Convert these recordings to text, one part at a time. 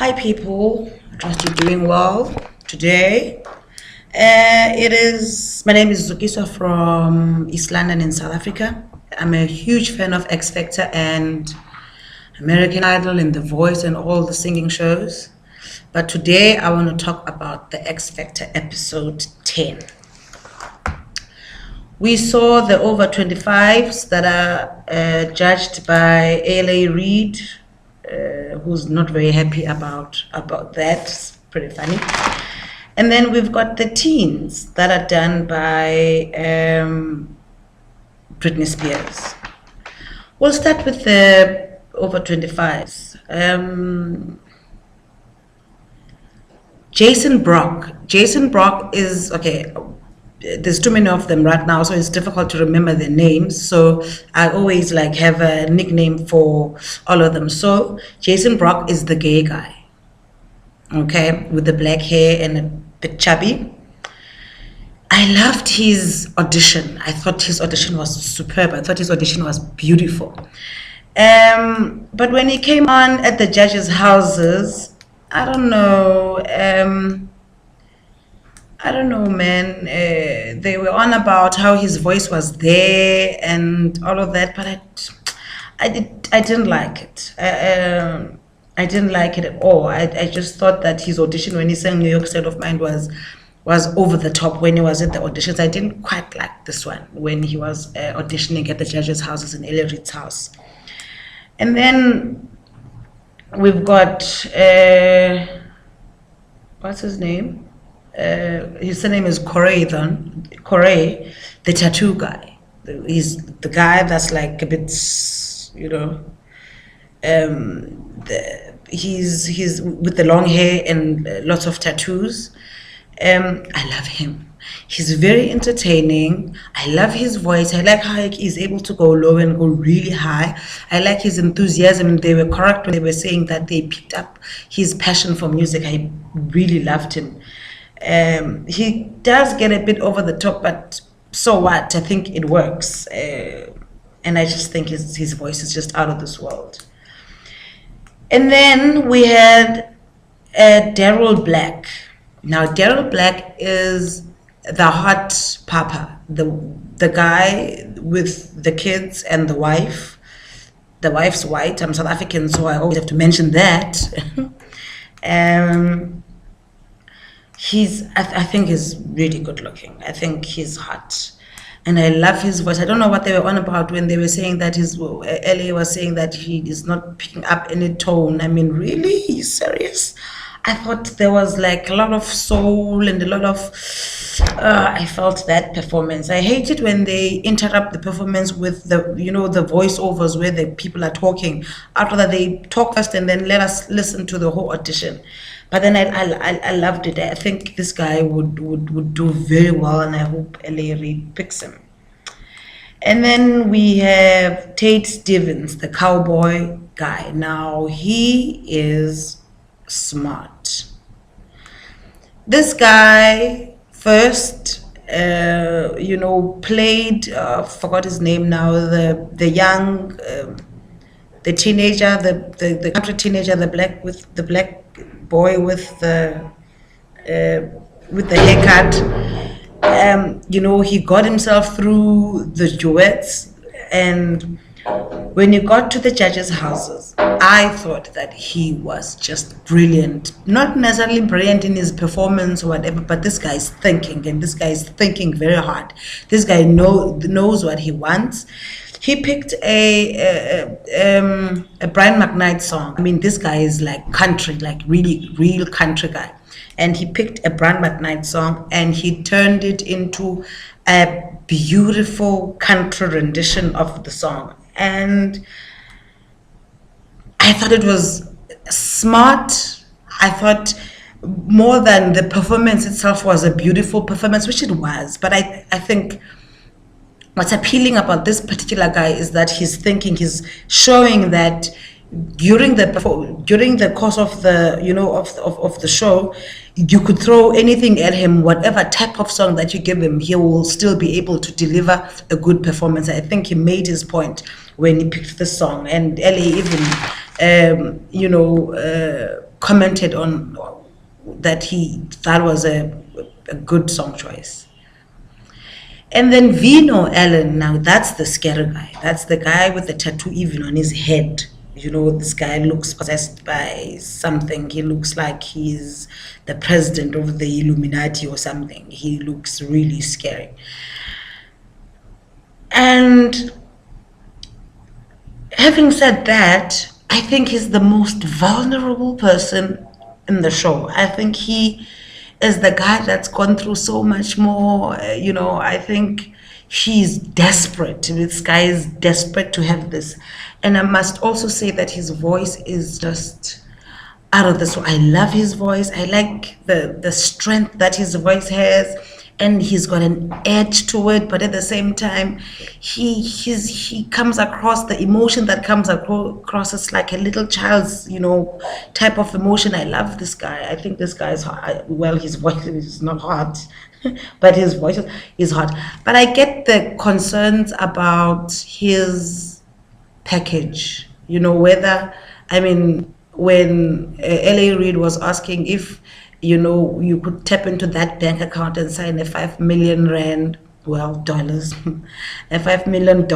Hi people, trust you're doing well today. My name is Zukiswa from East London in South Africa. I'm a huge fan of X Factor and American Idol and The Voice and all the singing shows. But today I want to talk about the X Factor episode 10. We saw the over 25s that are judged by ALA Reid, who's not very happy about that. It's pretty funny. And then we've got the teens that are done by Britney Spears. We'll start with the over 25s. Jason Brock is, okay, there's too many of them right now, so it's difficult to remember their names. So I always have a nickname for all of them. So Jason Brock is the gay guy, okay, with the black hair and a bit chubby. I loved his audition. I thought his audition was superb. I thought his audition was beautiful. But when he came on at the judges' houses, I don't know, man. They were on about how his voice was there and all of that, but I didn't like it. I didn't like it at all. I just thought that his audition when he sang New York State of Mind was over the top when he was at the auditions. I didn't quite like this one when he was auditioning at the judges' houses in Ellie Reid's house. And then we've got what's his name? His name is Corey, the tattoo guy. He's the guy that's like a bit, he's with the long hair and lots of tattoos. I love him. He's very entertaining. I love his voice. I like how he's able to go low and go really high. I like his enthusiasm. They were correct when they were saying that they picked up his passion for music. I really loved him. He does get a bit over the top, but so what? I think it works. And I just think his voice is just out of this world. And then we had Daryl Black. Now, Daryl Black is the hot papa, the guy with the kids and the wife. The wife's white. I'm South African, so I always have to mention that. I think he's really good looking. I think he's hot. And I love his voice. I don't know what they were on about when they were saying that Ellie was saying that he is not picking up any tone. I mean, really? Are you serious? I thought there was a lot of soul and a lot of, I felt that performance. I hate it when they interrupt the performance with the voiceovers where the people are talking. After that, they talk first and then let us listen to the whole audition. But then I loved it. I think this guy would do very well, and I hope L.A. Reid picks him. And then we have Tate Stevens, the cowboy guy. Now, he is smart. This guy first, played, forgot his name now, the young, the teenager, the country teenager, the black boy with the haircut. He got himself through the duets, and when you got to the judges' houses, I thought that he was just brilliant. Not necessarily brilliant in his performance or whatever, but this guy's thinking, and this guy's thinking very hard. This guy knows what he wants. He picked a Brian McKnight song. I mean, this guy is country, really real country guy. And he picked a Brian McKnight song and he turned it into a beautiful country rendition of the song. And I thought it was smart. I thought more than the performance itself was a beautiful performance, which it was. But I think what's appealing about this particular guy is that he's thinking, he's showing that during the course of the show, you could throw anything at him, whatever type of song that you give him, he will still be able to deliver a good performance. I think he made his point when he picked the song, and Ellie even commented on that that was a good song choice. And then Vino Allen, now that's the scary guy. That's the guy with the tattoo even on his head. This guy looks possessed by something. He looks like he's the president of the Illuminati or something. He looks really scary. And having said that, I think he's the most vulnerable person in the show. I think he is the guy that's gone through so much more. I think he's desperate. This guy is desperate to have this. And I must also say that his voice is just out of this world. I love his voice. I like the strength that his voice has. And he's got an edge to it, but at the same time, he comes across, the emotion that comes across is like a little child's, type of emotion. I love this guy. I think this guy is hot. Well, his voice is not hot, but his voice is hot. But I get the concerns about his package. When L.A. Reid was asking if you could tap into that bank account and sign a 5 million rand, well, dollars, a $5 million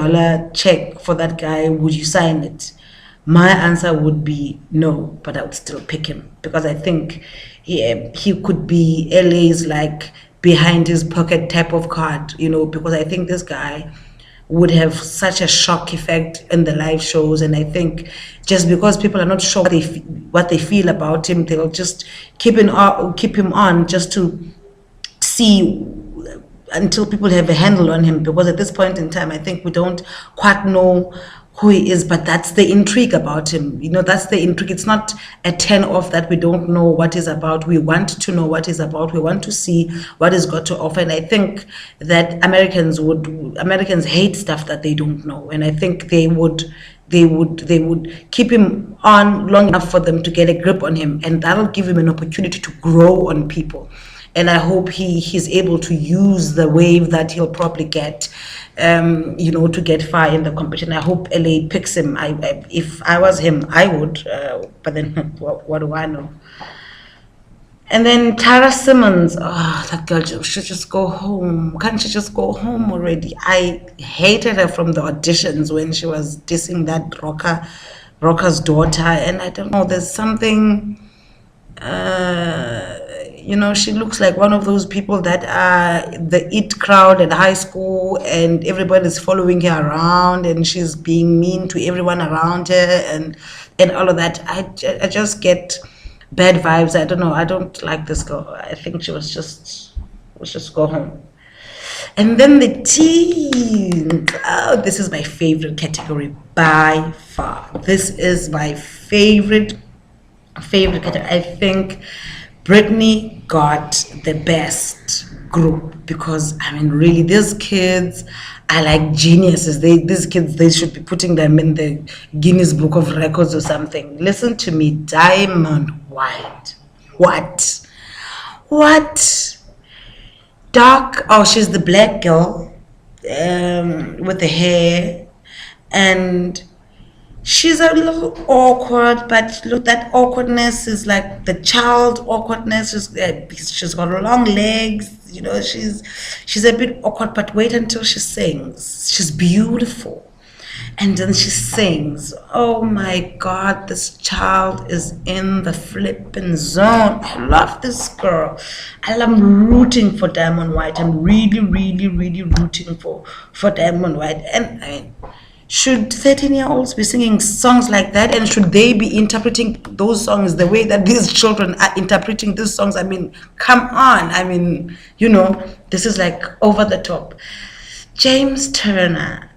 check for that guy, would you sign it? My answer would be no, but I would still pick him because I think he could be LA's like behind his pocket type of card, because I think this guy would have such a shock effect in the live shows. And I think just because people are not sure what they feel about him, they'll just keep him on just to see until people have a handle on him, because at this point in time I think we don't quite know who he is, but that's the intrigue about him. That's the intrigue. It's not a turn off that we don't know what he's about. We want to know what he's about. We want to see what he's got to offer. And I think that Americans hate stuff that they don't know. And I think they would keep him on long enough for them to get a grip on him, and that'll give him an opportunity to grow on people. And I hope he's able to use the wave that he'll probably get, to get far in the competition. I hope LA picks him. If I was him, I would. But then, what do I know? And then Tara Simmons, that girl should just go home. Can't she just go home already? I hated her from the auditions when she was dissing that rocker's daughter. And I don't know, there's something... she looks like one of those people that are the it crowd at high school, and everybody's following her around, and she's being mean to everyone around her, and all of that. I just get bad vibes. I don't know. I don't like this girl. I think she was just go home. And then the teens. Oh, this is my favorite category by far. This is my favorite category. I think Brittany got the best group because, really, these kids are like geniuses. These kids, they should be putting them in the Guinness Book of Records or something. Listen to me, Diamond White. What? Dark, she's the black girl with the hair, and she's a little awkward, but look, that awkwardness is like the child awkwardness. She's got long legs, she's a bit awkward, but wait until she sings. She's beautiful. And then she sings. Oh my God, this child is in the flipping zone. I love this girl. I'm rooting for Diamond White. I'm really, really, really rooting for Diamond White. And should 13-year-olds be singing songs like that? And should they be interpreting those songs the way that these children are interpreting these songs? Come on. This is like over the top. James Turner.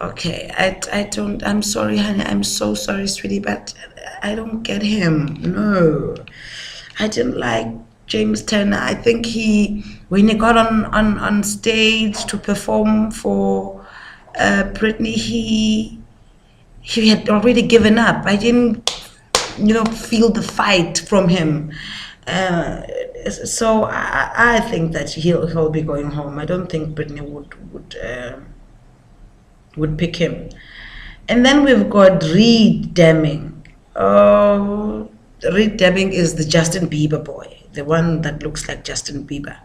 Okay, I'm sorry, honey. I'm so sorry, sweetie, but I don't get him. No, I didn't like James Turner. I think when he got on stage to perform for Britney, he had already given up. I didn't, feel the fight from him. So I think that he'll be going home. I don't think Britney would pick him. And then we've got Reed Deming. Oh, Reed Deming is the Justin Bieber boy, the one that looks like Justin Bieber.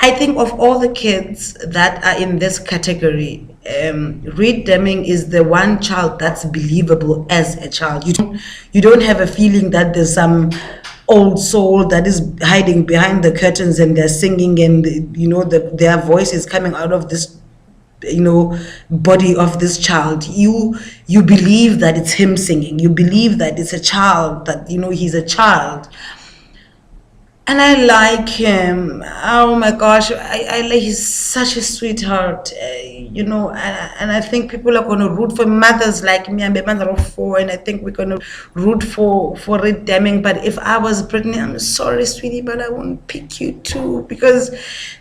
I think of all the kids that are in this category, Reed Deming is the one child that's believable as a child. You don't have a feeling that there's some old soul that is hiding behind the curtains and they're singing, and their voice is coming out of this body of this child. You believe that it's him singing. You believe that it's a child, that he's a child. And I like him. Oh my gosh, I like, he's such a sweetheart, and I think people are going to root for mothers like me. I'm a mother of 4, and I think we're going to root for Reed Deming. But if I was Brittany, I'm sorry, sweetie, but I won't pick you too, because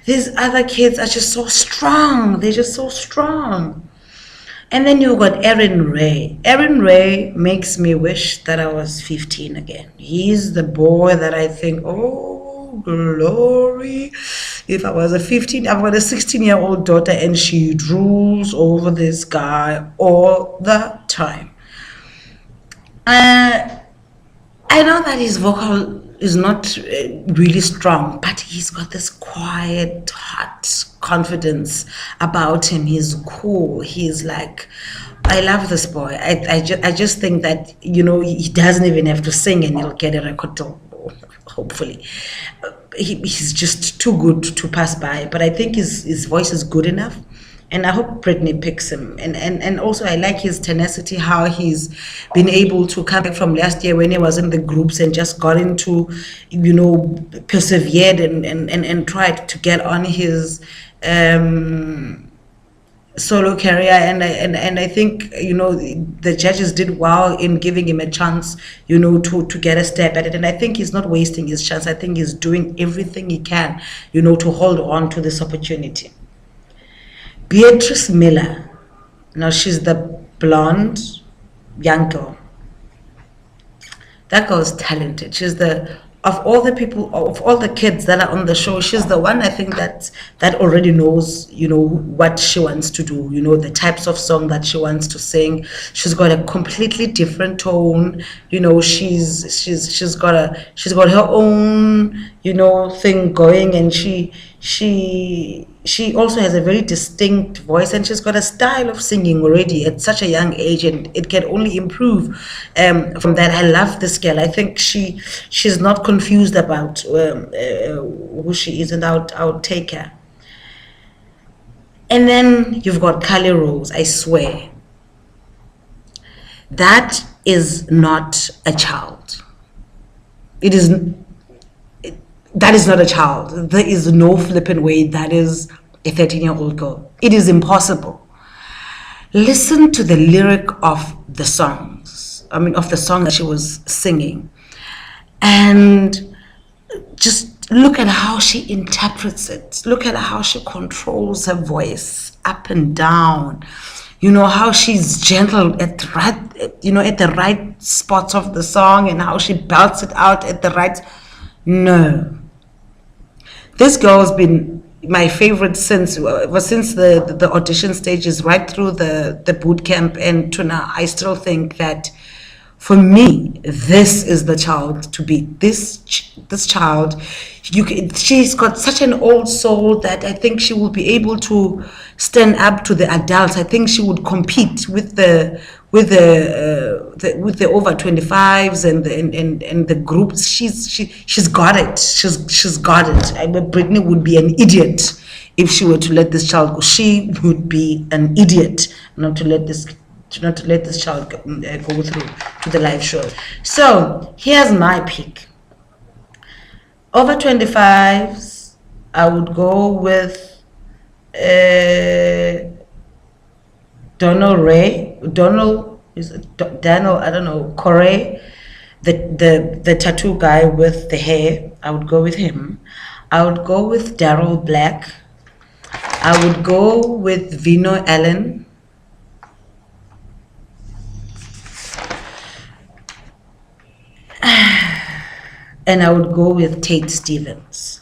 these other kids are just so strong. They're just so strong. And then you got Aaron Ray. Aaron Ray makes me wish that I was 15 again. He's the boy that I think, oh, glory. If I was I've got a 16-year-old daughter, and she drools over this guy all the time. I know that his vocal is not really strong, but he's got this quiet, hot confidence about him. He's cool. He's like, I love this boy. I just think that he doesn't even have to sing, and he'll get a record deal, hopefully. He's just too good to pass by, but I think his voice is good enough. And I hope Brittany picks him. And also I like his tenacity, how he's been able to come back from last year when he was in the groups and just got into, persevered and tried to get on his solo career. And I think, the judges did well in giving him a chance, to get a step at it. And I think he's not wasting his chance. I think he's doing everything he can, to hold on to this opportunity. Beatrice Miller. Now she's the blonde young girl. That girl is talented. She's of all the kids that are on the show, she's the one I think that already knows, what she wants to do, the types of song that she wants to sing. She's got a completely different tone. She's got her own, thing going, and she also has a very distinct voice, and she's got a style of singing already at such a young age, and it can only improve from that. I love this girl. I think she's not confused about who she is, and I'll take her. And then you've got Carly Rose. I swear, that is not a child. That is not a child. There is no flipping way that is a 13-year-old girl. It is impossible. Listen to the lyric of the songs. Of the song that she was singing. And just look at how she interprets it. Look at how she controls her voice up and down. How she's gentle at the right spots of the song, and how she belts it out at the right. No. This girl has been my favorite since the audition stages, right through the boot camp, and to now. I still think that for me, this is the child to beat. This child, she's got such an old soul that I think she will be able to stand up to the adults. I think she would compete with the over 25s and the groups. She's got it. She's got it. Brittany would be an idiot if she were to let this child go. She would be an idiot not to let this child go through to the live show. So here's my pick. Over 25s, I would go with Daniel, I don't know, Corey, the tattoo guy with the hair. I would go with him. I would go with Daryl Black. I would go with Vino Allen. And I would go with Tate Stevens.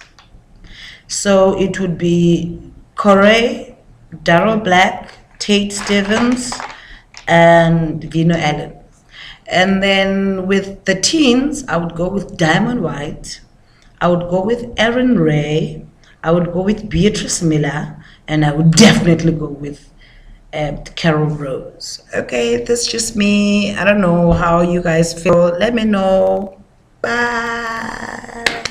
So it would be Corey, Daryl Black, Tate Stevens, and Vino Allen. And then with the teens, I would go with Diamond White. I would go with Erin Ray. I would go with Beatrice Miller. And I would definitely go with Carol Rose. Okay, that's just me. I don't know how you guys feel. Let me know. Bye.